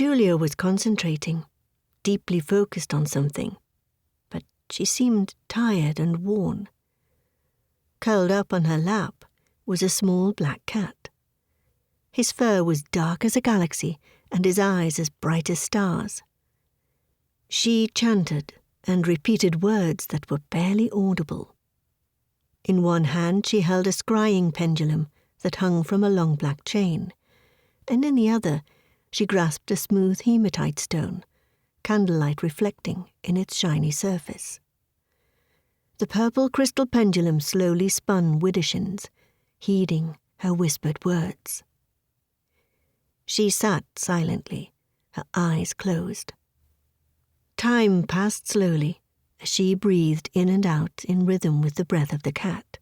Jewelia was concentrating, deeply focused on something, but she seemed tired and worn. Curled up on her lap was a small black cat. His fur was dark as a galaxy and his eyes as bright as stars. She chanted and repeated words that were barely audible. In one hand she held a scrying pendulum that hung from a long black chain, and in the other she grasped a smooth hematite stone, candlelight reflecting in its shiny surface. The purple crystal pendulum slowly spun widdershins, heeding her whispered words. She sat silently, her eyes closed. Time passed slowly as she breathed in and out in rhythm with the breath of the cat.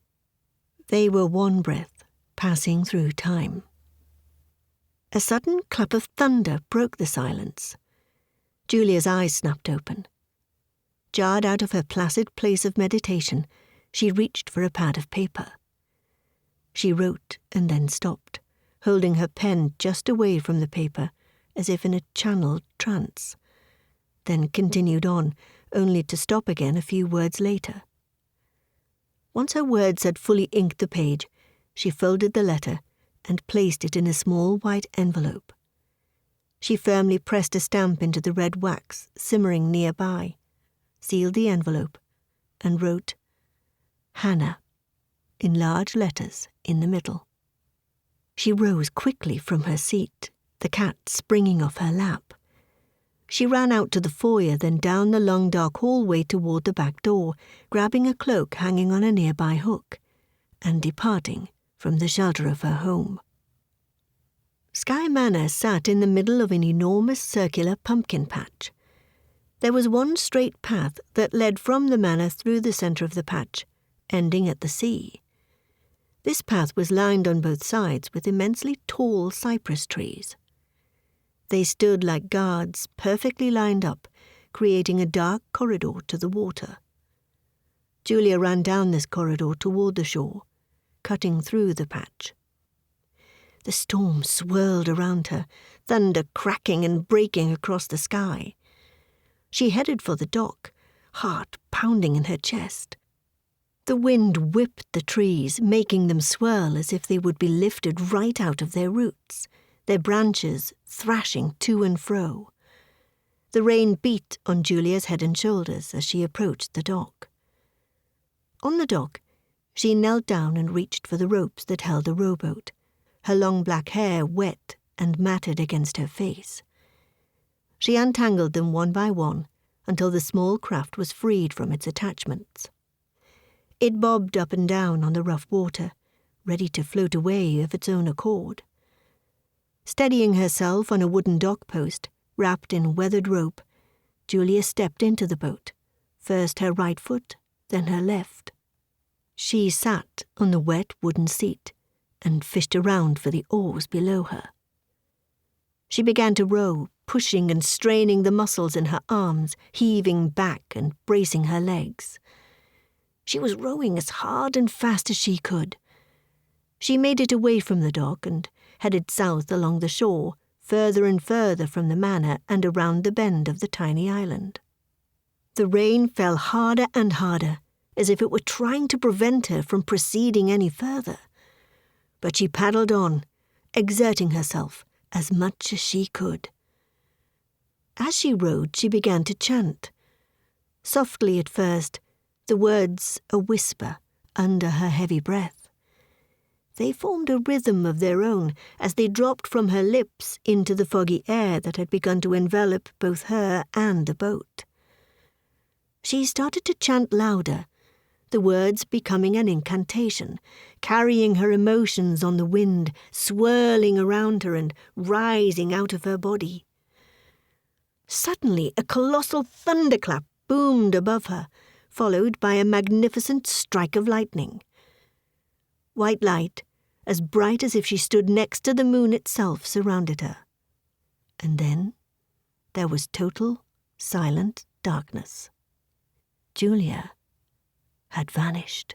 They were one breath passing through time. A sudden clap of thunder broke the silence. Julia's eyes snapped open. Jarred out of her placid place of meditation, she reached for a pad of paper. She wrote and then stopped, holding her pen just away from the paper, as if in a channeled trance, then continued on, only to stop again a few words later. Once her words had fully inked the page, she folded the letter and placed it in a small white envelope. She firmly pressed a stamp into the red wax simmering nearby, sealed the envelope, and wrote, "Hannah," in large letters in the middle. She rose quickly from her seat, the cat springing off her lap. She ran out to the foyer, then down the long dark hallway toward the back door, grabbing a cloak hanging on a nearby hook, and departing from the shelter of her home. Skye Manor sat in the middle of an enormous circular pumpkin patch. There was one straight path that led from the manor through the centre of the patch, ending at the sea. This path was lined on both sides with immensely tall cypress trees. They stood like guards, perfectly lined up, creating a dark corridor to the water. Julia ran down this corridor toward the shore, cutting through the patch. The storm swirled around her, thunder cracking and breaking across the sky. She headed for the dock, heart pounding in her chest. The wind whipped the trees, making them swirl as if they would be lifted right out of their roots, their branches thrashing to and fro. The rain beat on Julia's head and shoulders as she approached the dock. On the dock, she knelt down and reached for the ropes that held the rowboat, her long black hair wet and matted against her face. She untangled them one by one until the small craft was freed from its attachments. It bobbed up and down on the rough water, ready to float away of its own accord. Steadying herself on a wooden dock post, wrapped in weathered rope, Julia stepped into the boat, first her right foot, then her left. She sat on the wet wooden seat and fished around for the oars below her. She began to row, pushing and straining the muscles in her arms, heaving back and bracing her legs. She was rowing as hard and fast as she could. She made it away from the dock and headed south along the shore, further and further from the manor and around the bend of the tiny island. The rain fell harder and harder, as if it were trying to prevent her from proceeding any further. But she paddled on, exerting herself as much as she could. As she rowed, she began to chant. Softly at first, the words a whisper under her heavy breath. They formed a rhythm of their own as they dropped from her lips into the foggy air that had begun to envelop both her and the boat. She started to chant louder, the words becoming an incantation, carrying her emotions on the wind, swirling around her and rising out of her body. Suddenly, a colossal thunderclap boomed above her, followed by a magnificent strike of lightning. White light, as bright as if she stood next to the moon itself, surrounded her. And then there was total, silent darkness. Julia had vanished.